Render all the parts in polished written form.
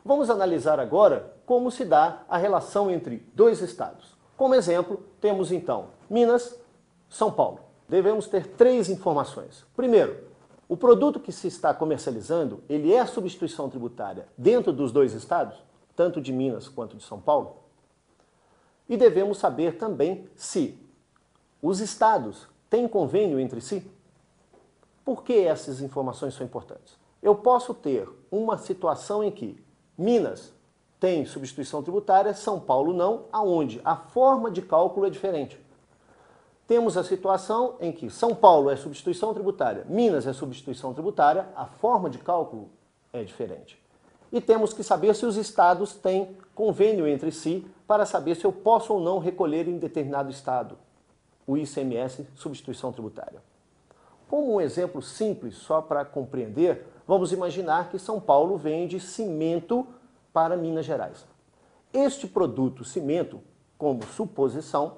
Vamos analisar agora como se dá a relação entre dois estados. Como exemplo, temos então Minas, São Paulo. Devemos ter três informações. Primeiro, o produto que se está comercializando, ele é a substituição tributária dentro dos dois estados, tanto de Minas quanto de São Paulo? E devemos saber também se os estados têm convênio entre si. Por que essas informações são importantes? Eu posso ter uma situação em que Minas tem substituição tributária, São Paulo não, aonde a forma de cálculo é diferente. Temos a situação em que São Paulo é substituição tributária, Minas é substituição tributária, a forma de cálculo é diferente. E temos que saber se os estados têm convênio entre si para saber se eu posso ou não recolher em determinado estado o ICMS, substituição tributária. Como um exemplo simples, só para compreender, vamos imaginar que São Paulo vende cimento para Minas Gerais. Este produto, cimento, como suposição,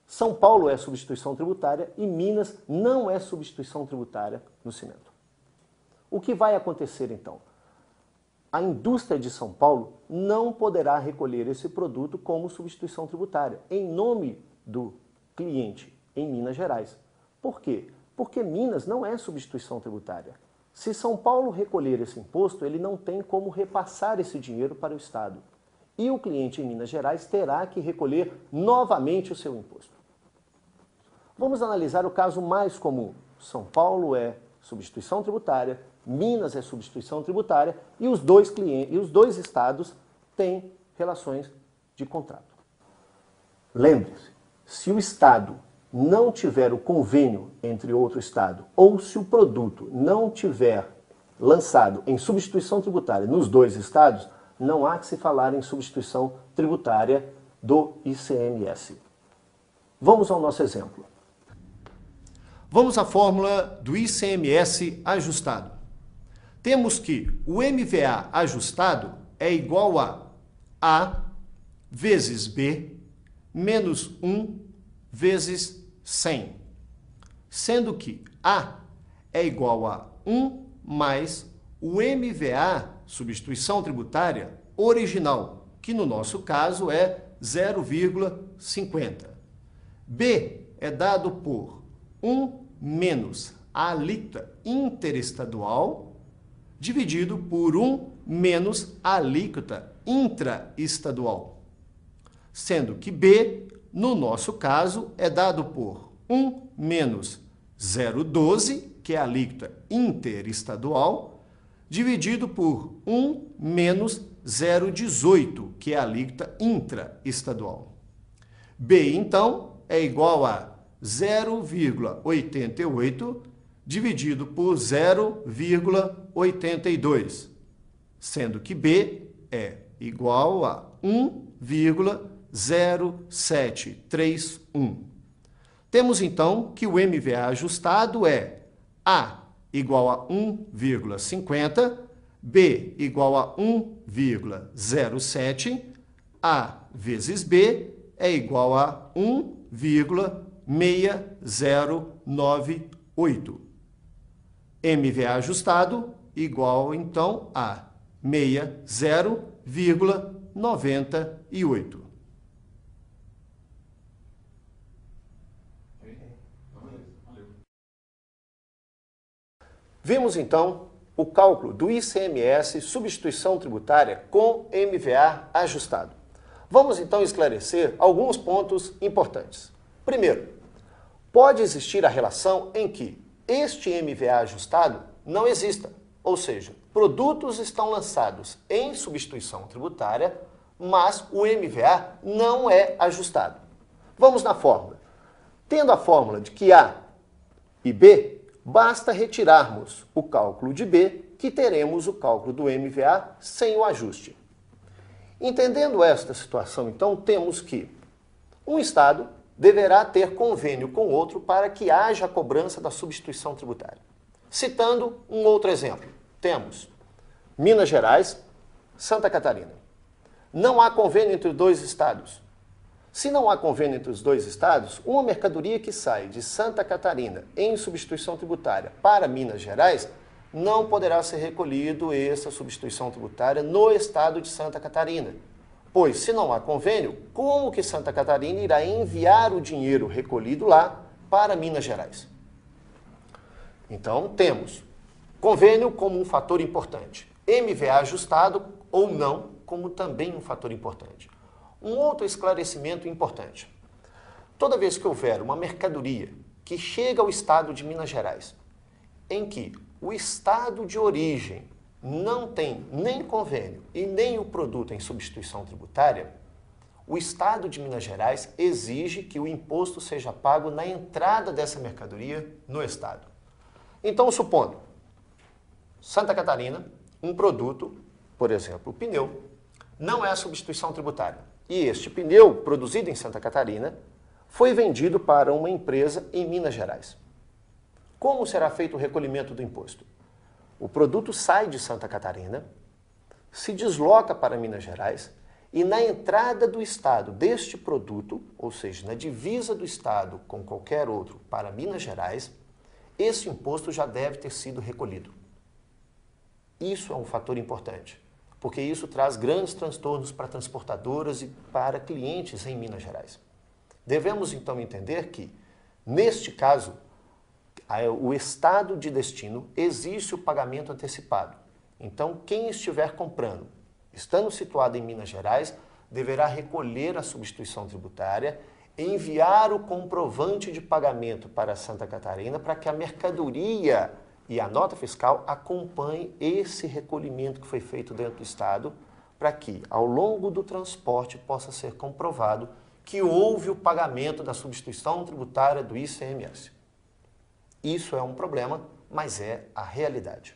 São Paulo é substituição tributária e Minas não é substituição tributária no cimento. O que vai acontecer então? A indústria de São Paulo não poderá recolher esse produto como substituição tributária, em nome do cliente em Minas Gerais. Por quê? Porque Minas não é substituição tributária. Se São Paulo recolher esse imposto, ele não tem como repassar esse dinheiro para o Estado. E o cliente em Minas Gerais terá que recolher novamente o seu imposto. Vamos analisar o caso mais comum. São Paulo é substituição tributária, Minas é substituição tributária e os dois estados têm relações de contrato. Lembre-se, se o estado não tiver o convênio entre outro estado ou se o produto não tiver lançado em substituição tributária nos dois estados, não há que se falar em substituição tributária do ICMS. Vamos ao nosso exemplo. Vamos à fórmula do ICMS ajustado. Temos que o MVA ajustado é igual a vezes B menos 1 vezes 100, sendo que A é igual a 1 mais o MVA, substituição tributária, original, que no nosso caso é 0,50. B é dado por 1 menos a alíquota interestadual, dividido por 1 menos a alíquota intraestadual, sendo que B, no nosso caso, é dado por 1 menos 0,12, que é a alíquota interestadual, dividido por 1 menos 0,18, que é a alíquota intraestadual. B, então, é igual a 0,88 dividido por 0,82, sendo que B é igual a 1,0731. Temos então que o MVA ajustado é A igual a 1,50, B igual a 1,07, A vezes B é igual a 1,6098. MVA ajustado igual, então, a 60,98. Vimos, então, o cálculo do ICMS, substituição tributária, com MVA ajustado. Vamos, então, esclarecer alguns pontos importantes. Primeiro, pode existir a relação em que este MVA ajustado não exista, ou seja, produtos estão lançados em substituição tributária, mas o MVA não é ajustado. Vamos na fórmula. Tendo a fórmula de que A e B, basta retirarmos o cálculo de B, que teremos o cálculo do MVA sem o ajuste. Entendendo esta situação, então, temos que um Estado deverá ter convênio com outro para que haja a cobrança da substituição tributária. Citando um outro exemplo, temos Minas Gerais, Santa Catarina. Não há convênio entre os dois estados. Se não há convênio entre os dois estados, uma mercadoria que sai de Santa Catarina em substituição tributária para Minas Gerais não poderá ser recolhido essa substituição tributária no estado de Santa Catarina. Pois, se não há convênio, como que Santa Catarina irá enviar o dinheiro recolhido lá para Minas Gerais? Então, temos convênio como um fator importante, MVA ajustado ou não como também um fator importante. Um outro esclarecimento importante. Toda vez que houver uma mercadoria que chega ao estado de Minas Gerais, em que o estado de origem não tem nem convênio e nem o produto em substituição tributária, o estado de Minas Gerais exige que o imposto seja pago na entrada dessa mercadoria no estado. Então, supondo, Santa Catarina, um produto, por exemplo, o pneu, não é a substituição tributária. E este pneu, produzido em Santa Catarina, foi vendido para uma empresa em Minas Gerais. Como será feito o recolhimento do imposto? O produto sai de Santa Catarina, se desloca para Minas Gerais e na entrada do estado deste produto, ou seja, na divisa do estado com qualquer outro para Minas Gerais, esse imposto já deve ter sido recolhido. Isso é um fator importante, porque isso traz grandes transtornos para transportadoras e para clientes em Minas Gerais. Devemos então entender que, neste caso, o estado de destino existe o pagamento antecipado. Então, quem estiver comprando, estando situado em Minas Gerais, deverá recolher a substituição tributária, enviar o comprovante de pagamento para Santa Catarina para que a mercadoria e a nota fiscal acompanhem esse recolhimento que foi feito dentro do estado, para que, ao longo do transporte, possa ser comprovado que houve o pagamento da substituição tributária do ICMS. Isso é um problema, mas é a realidade.